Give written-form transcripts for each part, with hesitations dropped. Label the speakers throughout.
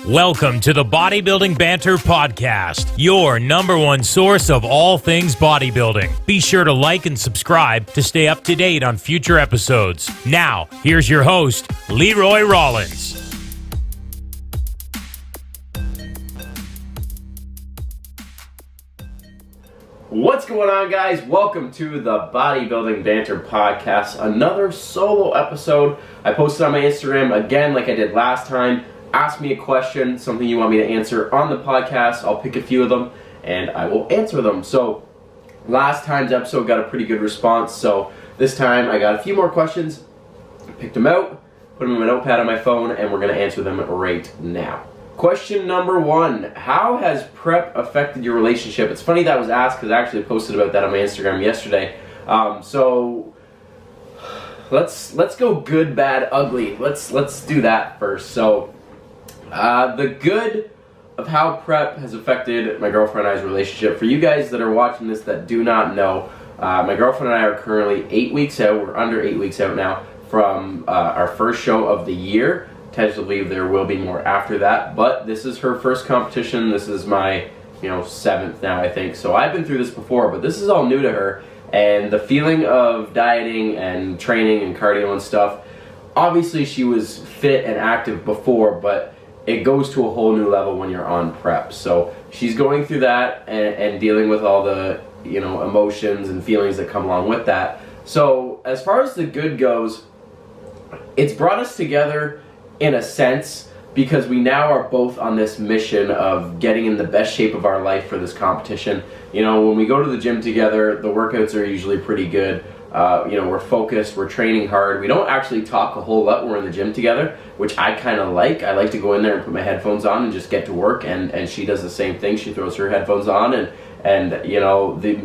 Speaker 1: Welcome to the Bodybuilding Banter podcast, your number one source of all things bodybuilding. Be sure to like and subscribe to stay up to date on future episodes. Now, here's your host, Leroy Rollins.
Speaker 2: What's going on, guys? Welcome to the Bodybuilding Banter podcast, another solo episode. I posted on my Instagram again like I did last time. Ask me a question, something you want me to answer on the podcast. I'll pick a few of them and I will answer them. So last time's episode got a pretty good response, so this time I got a few more questions, picked them out, put them in my notepad on my phone, and we're going to answer them right now. Question number one: how has prep affected your relationship? It's funny that was asked because I actually posted about that on my Instagram yesterday. So let's go good, bad, ugly. Let's do that first. So the good of how prep has affected my girlfriend and I's relationship. For you guys that are watching this that do not know, my girlfriend and I are currently 8 weeks out. We're under 8 weeks out now from our first show of the year. Tentatively, there will be more after that, but this is her first competition. This is my, seventh now, I think. So I've been through this before, but this is all new to her. And the feeling of dieting and training and cardio and stuff, obviously she was fit and active before, but it goes to a whole new level when you're on prep. So she's going through that and dealing with all the, emotions and feelings that come along with that. So as far as the good goes, it's brought us together in a sense, because we now are both on this mission of getting in the best shape of our life for this competition. When we go to the gym together, the workouts are usually pretty good. We're focused, we're training hard. We don't actually talk a whole lot when we're in the gym together, which I kind of like. I like to go in there and put my headphones on and just get to work, and she does the same thing. She throws her headphones on and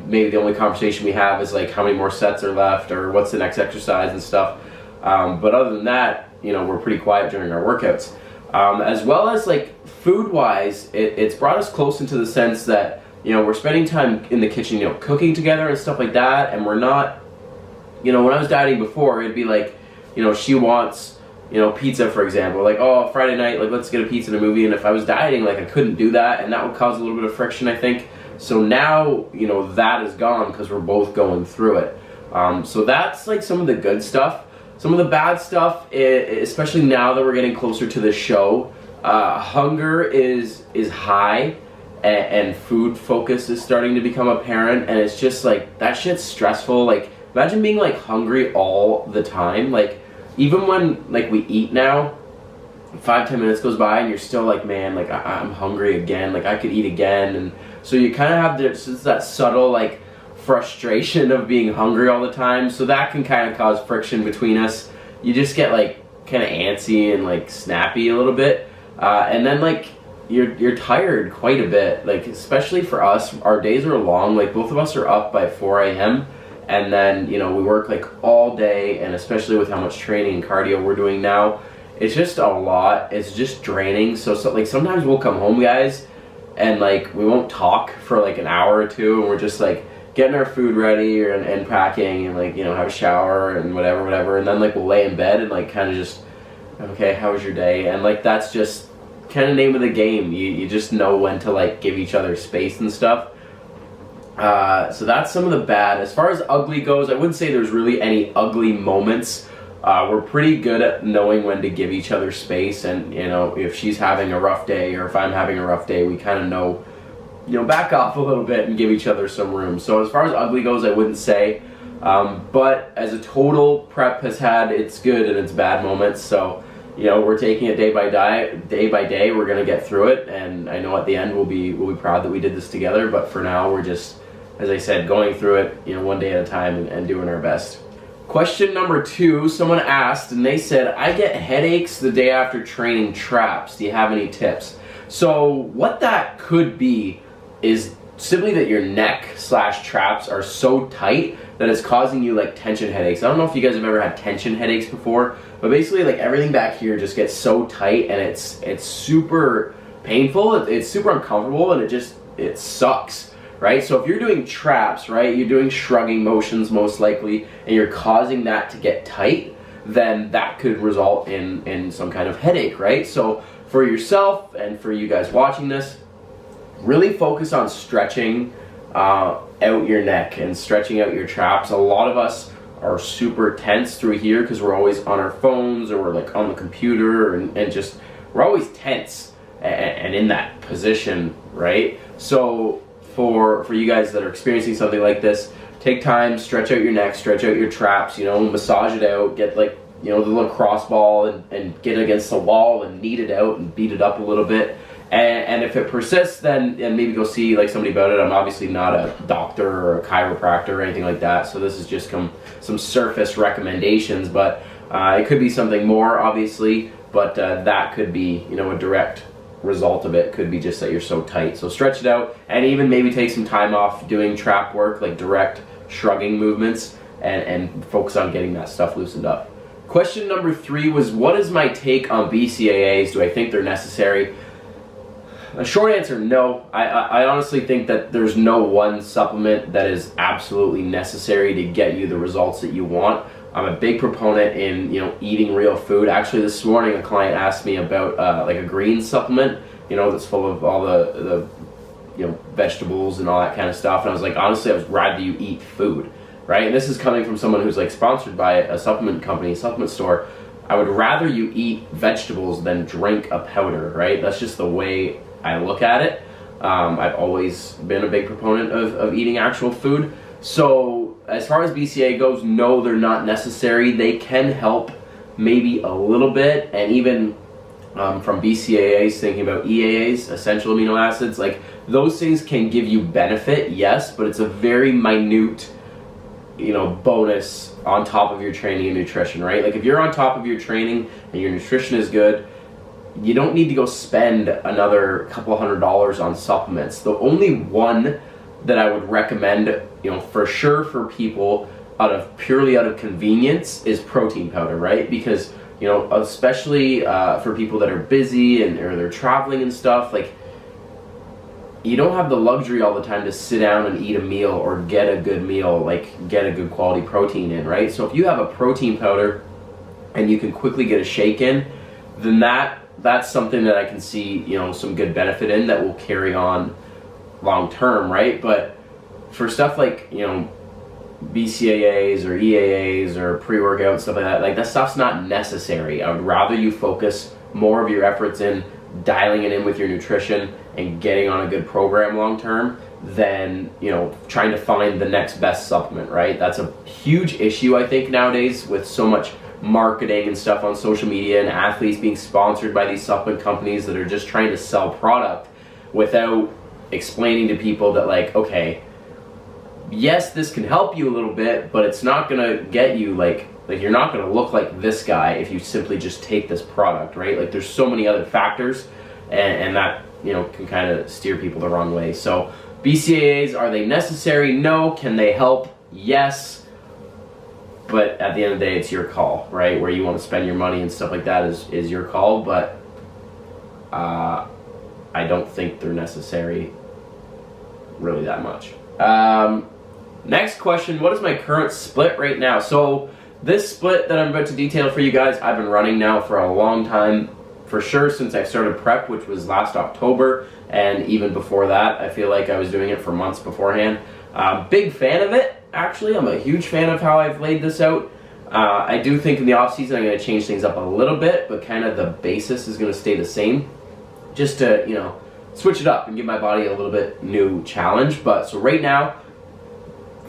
Speaker 2: maybe the only conversation we have is like how many more sets are left or what's the next exercise and stuff. But other than that, we're pretty quiet during our workouts. As well as like food-wise, it's brought us close into the sense that, we're spending time in the kitchen, cooking together and stuff like that, and we're not, when I was dieting before, it'd be like, she wants, pizza, for example, like, oh, Friday night, like, let's get a pizza and a movie, and if I was dieting, like, I couldn't do that, and that would cause a little bit of friction, I think. So now, that is gone because we're both going through it. So that's like some of the good stuff. Some of the bad stuff, especially now that we're getting closer to the show, hunger is high, and food focus is starting to become apparent, and it's just like, that shit's stressful. Like, imagine being like hungry all the time. Like, even when like we eat now, 5-10 minutes goes by and you're still like, man, like I'm hungry again, like I could eat again. And so you kind of have that subtle like frustration of being hungry all the time, so that can kind of cause friction between us. You just get like kind of antsy and like snappy a little bit, and then like you're tired quite a bit. Like, especially for us, our days are long. Like, both of us are up by 4 a.m. and then we work like all day, and especially with how much training and cardio we're doing now, it's just a lot. It's just draining. So like sometimes we'll come home, guys, and like we won't talk for like an hour or two, and we're just like getting our food ready and packing and like have a shower and whatever, and then like we'll lay in bed and like kind of just, okay, how was your day? And like that's just kind of name of the game. You just know when to like give each other space and stuff. So that's some of the bad. As far as ugly goes, I wouldn't say there's really any ugly moments. We're pretty good at knowing when to give each other space, and if she's having a rough day or if I'm having a rough day, we kind of know, back off a little bit and give each other some room. So as far as ugly goes, I wouldn't say. But as a total, prep has had its good and its bad moments. So, we're taking it day by day. We're gonna get through it, and I know at the end we'll be proud that we did this together. But for now, we're just, as I said, going through it, one day at a time and doing our best. Question number 2, someone asked, and they said, I get headaches the day after training traps. Do you have any tips? So what that could be is simply that your neck / traps are so tight that it's causing you like tension headaches. I don't know if you guys have ever had tension headaches before, but basically like everything back here just gets so tight, and it's super painful, it's super uncomfortable, and it sucks, right? So if you're doing traps, right, you're doing shrugging motions most likely, and you're causing that to get tight, then that could result in some kind of headache, right? So for yourself and for you guys watching this, really focus on stretching out your neck and stretching out your traps. A lot of us are super tense through here because we're always on our phones or we're like on the computer and just we're always tense and in that position, right? So for you guys that are experiencing something like this, take time, stretch out your neck, stretch out your traps, massage it out, get like, the little cross ball and get against the wall and knead it out and beat it up a little bit. And if it persists, then maybe go see like somebody about it. I'm obviously not a doctor or a chiropractor or anything like that, so this is just some surface recommendations, but it could be something more, obviously, but that could be, a direct result of it could be just that you're so tight. So stretch it out and even maybe take some time off doing trap work, like direct shrugging movements, and focus on getting that stuff loosened up. Question number 3 was, what is my take on BCAAs? Do I think they're necessary? A short answer, no. I honestly think that there's no one supplement that is absolutely necessary to get you the results that you want. I'm a big proponent in eating real food. Actually, this morning a client asked me about like a green supplement, that's full of all the vegetables and all that kind of stuff. And I was like, honestly, I would rather you eat food, right? And this is coming from someone who's like sponsored by a supplement company, a supplement store. I would rather you eat vegetables than drink a powder, right? That's just the way I look at it. I've always been a big proponent of eating actual food. So as far as BCAA goes, no, they're not necessary. They can help maybe a little bit, and even from BCAAs, thinking about EAAs, essential amino acids, like those things can give you benefit, yes, but it's a very minute, bonus on top of your training and nutrition, right? Like if you're on top of your training and your nutrition is good, you don't need to go spend another couple $100s on supplements. The only one that I would recommend, for sure for people purely out of convenience is protein powder, right? Because, especially for people that are busy or they're traveling and stuff, like you don't have the luxury all the time to sit down and eat a meal or get a good meal, like get a good quality protein in, right? So if you have a protein powder and you can quickly get a shake in, then that's something that I can see, some good benefit in that will carry on long term, right? But for stuff like, BCAAs or EAAs or pre-workout and stuff like that, like that stuff's not necessary. I would rather you focus more of your efforts in dialing it in with your nutrition and getting on a good program long term than, trying to find the next best supplement, right? That's a huge issue, I think, nowadays with so much marketing and stuff on social media and athletes being sponsored by these supplement companies that are just trying to sell product without explaining to people that, like, okay, yes, this can help you a little bit, but it's not gonna get you like you're not gonna look like this guy if you simply just take this product, right? Like there's so many other factors and that can kind of steer people the wrong way. So BCAAs, are they necessary? No. Can they help? Yes. But at the end of the day, it's your call, right? Where you want to spend your money and stuff like that is your call, but I don't think they're necessary really that much. Next question, what is my current split right now? So this split that I'm about to detail for you guys, I've been running now for a long time, for sure since I started prep, which was last October, and even before that, I feel like I was doing it for months beforehand. Big fan of it, actually. I'm a huge fan of how I've laid this out. I do think in the off season I'm going to change things up a little bit, but kind of the basis is going to stay the same, just to, switch it up and give my body a little bit new challenge. But so right now,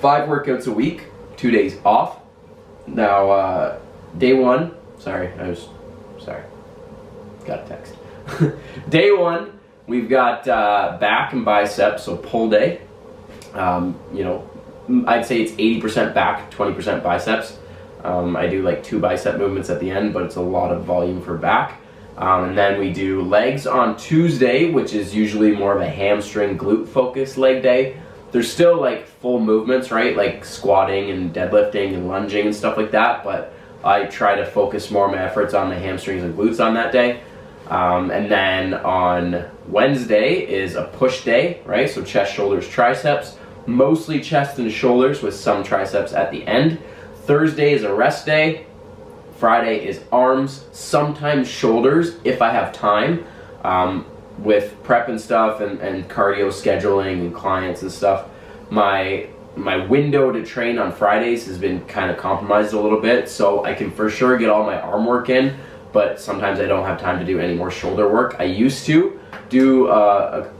Speaker 2: 5 workouts a week, 2 days off. Now, day 1, got a text. Day 1, we've got back and biceps, so pull day. I'd say it's 80% back, 20% biceps. I do like 2 bicep movements at the end, but it's a lot of volume for back. And then we do legs on Tuesday, which is usually more of a hamstring glute focused leg day. There's still like full movements, right? Like squatting and deadlifting and lunging and stuff like that, but I try to focus more of my efforts on the hamstrings and glutes on that day. And then on Wednesday is a push day, right? So chest, shoulders, triceps, mostly chest and shoulders with some triceps at the end. Thursday is a rest day. Friday is arms, sometimes shoulders if I have time. With prep and stuff and cardio scheduling and clients and stuff, my window to train on Fridays has been kind of compromised a little bit, so I can for sure get all my arm work in, but sometimes I don't have time to do any more shoulder work. I used to do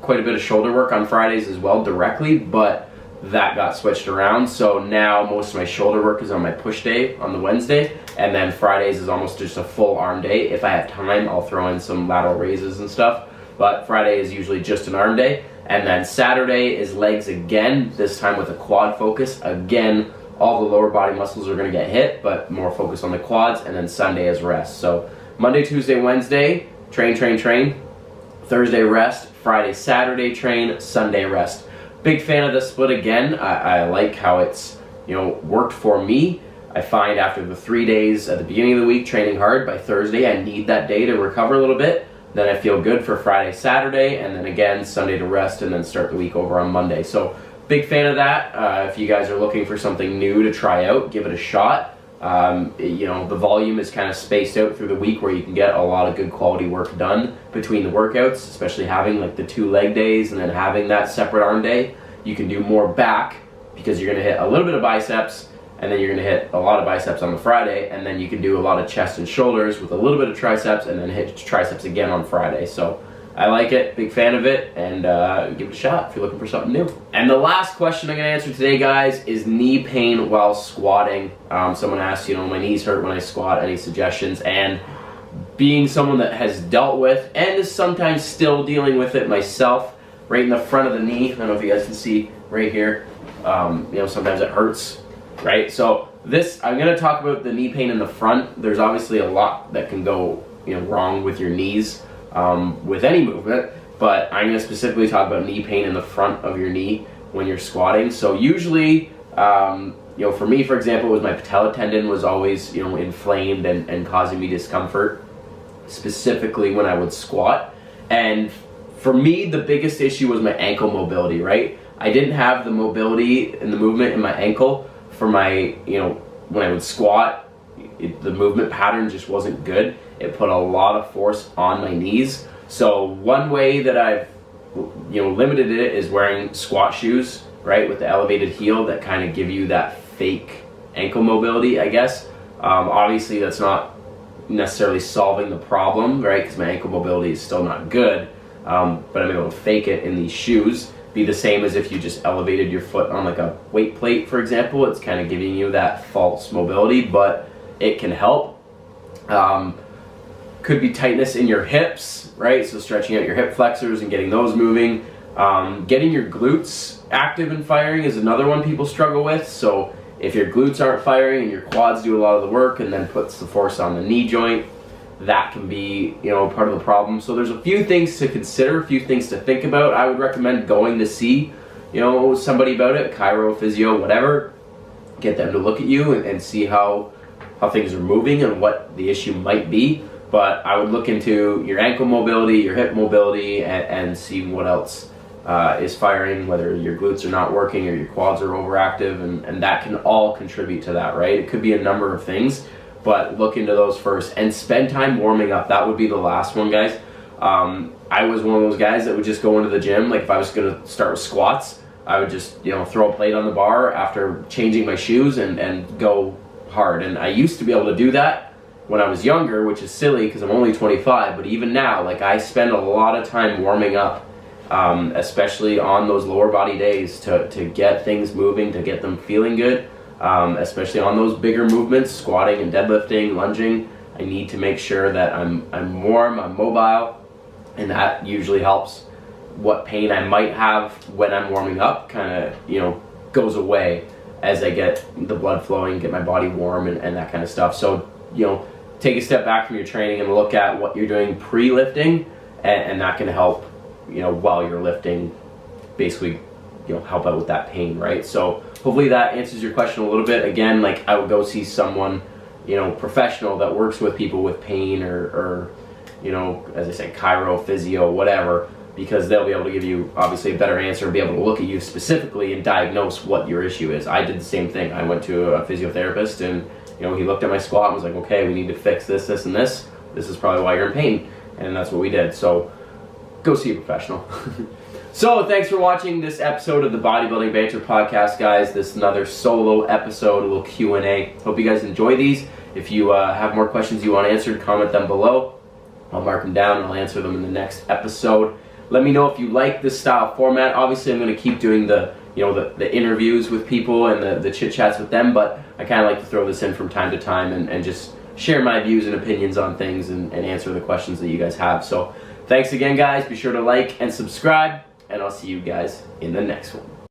Speaker 2: quite a bit of shoulder work on Fridays as well directly, but that got switched around, so now most of my shoulder work is on my push day on the Wednesday, and then Fridays is almost just a full arm day. If I have time, I'll throw in some lateral raises and stuff, but Friday is usually just an arm day. And then Saturday is legs again, this time with a quad focus. Again, all the lower body muscles are going to get hit, but more focus on the quads, and then Sunday is rest. So Monday, Tuesday, Wednesday, train. Thursday, rest. Friday, Saturday, train. Sunday, rest. Big fan of the split again. I like how it's, worked for me. I find after the 3 days at the beginning of the week training hard, by Thursday I need that day to recover a little bit. Then I feel good for Friday, Saturday, and then again Sunday to rest, and then start the week over on Monday. So big fan of that. If you guys are looking for something new to try out, give it a shot. The volume is kind of spaced out through the week where you can get a lot of good quality work done between the workouts, especially having like the 2 leg days and then having that separate arm day. You can do more back because you're going to hit a little bit of biceps, and then you're going to hit a lot of biceps on the Friday, and then you can do a lot of chest and shoulders with a little bit of triceps, and then hit triceps again on Friday. So I like it, big fan of it, and give it a shot if you're looking for something new. And the last question I'm going to answer today, guys, is knee pain while squatting. Someone asked, my knees hurt when I squat, any suggestions? And being someone that has dealt with and is sometimes still dealing with it myself, right in the front of the knee, I don't know if you guys can see right here, sometimes it hurts. Right, so I'm going to talk about the knee pain in the front. There's obviously a lot that can go, wrong with your knees with any movement, but I'm going to specifically talk about knee pain in the front of your knee when you're squatting. So usually, for me, for example, it was my patella tendon was always, inflamed and causing me discomfort, specifically when I would squat. And for me, the biggest issue was my ankle mobility, right? I didn't have the mobility and the movement in my ankle for my, when I would squat, the movement pattern just wasn't good. It put a lot of force on my knees. So one way that I've, limited it is wearing squat shoes, right, with the elevated heel that kind of give you that fake ankle mobility, I guess. Obviously, that's not necessarily solving the problem, right, because my ankle mobility is still not good, but I'm able to fake it in these shoes. Be the same as if you just elevated your foot on like a weight plate, for example. It's kind of giving you that false mobility, but it can help. Could be tightness in your hips, right? So stretching out your hip flexors and getting those moving. Getting your glutes active and firing is another one people struggle with. So if your glutes aren't firing and your quads do a lot of the work and then puts the force on the knee joint, that can be, part of the problem. So there's a few things to consider, a few things to think about. I would recommend going to see, somebody about it, chiro, physio, whatever. Get them to look at you and see how things are moving and what the issue might be. But I would look into your ankle mobility, your hip mobility, and see what else is firing, whether your glutes are not working or your quads are overactive, and that can all contribute to that, right? It could be a number of things, but look into those first and spend time warming up. That would be the last one, guys. I was one of those guys that would just go into the gym. Like if I was going to start with squats, I would just throw a plate on the bar after changing my shoes and go hard. And I used to be able to do that when I was younger, which is silly because I'm only 25. But even now, like I spend a lot of time warming up, especially on those lower body days to get things moving, to get them feeling good. Especially on those bigger movements, squatting and deadlifting, lunging, I need to make sure that I'm warm, I'm mobile, and that usually helps. What pain I might have when I'm warming up kind of, goes away as I get the blood flowing, get my body warm and that kind of stuff. So, take a step back from your training and look at what you're doing pre-lifting, and that can help, while you're lifting, basically, help out with that pain, right? So hopefully that answers your question a little bit. Again, like I would go see someone, professional that works with people with pain or as I said, chiro, physio, whatever, because they'll be able to give you obviously a better answer and be able to look at you specifically and diagnose what your issue is. I did the same thing. I went to a physiotherapist and, you know, he looked at my squat and was like, okay, we need to fix this, this, and this. This is probably why you're in pain. And that's what we did. So go see a professional. So thanks for watching this episode of the Bodybuilding Banter podcast, guys. This is another solo episode, a little Q&A. Hope you guys enjoy these. If you have more questions you want answered, comment them below. I'll mark them down and I'll answer them in the next episode. Let me know if you like this style format. Obviously, I'm going to keep doing the interviews with people and the chit chats with them, but I kind of like to throw this in from time to time and just share my views and opinions on things and answer the questions that you guys have. So thanks again, guys. Be sure to like and subscribe, and I'll see you guys in the next one.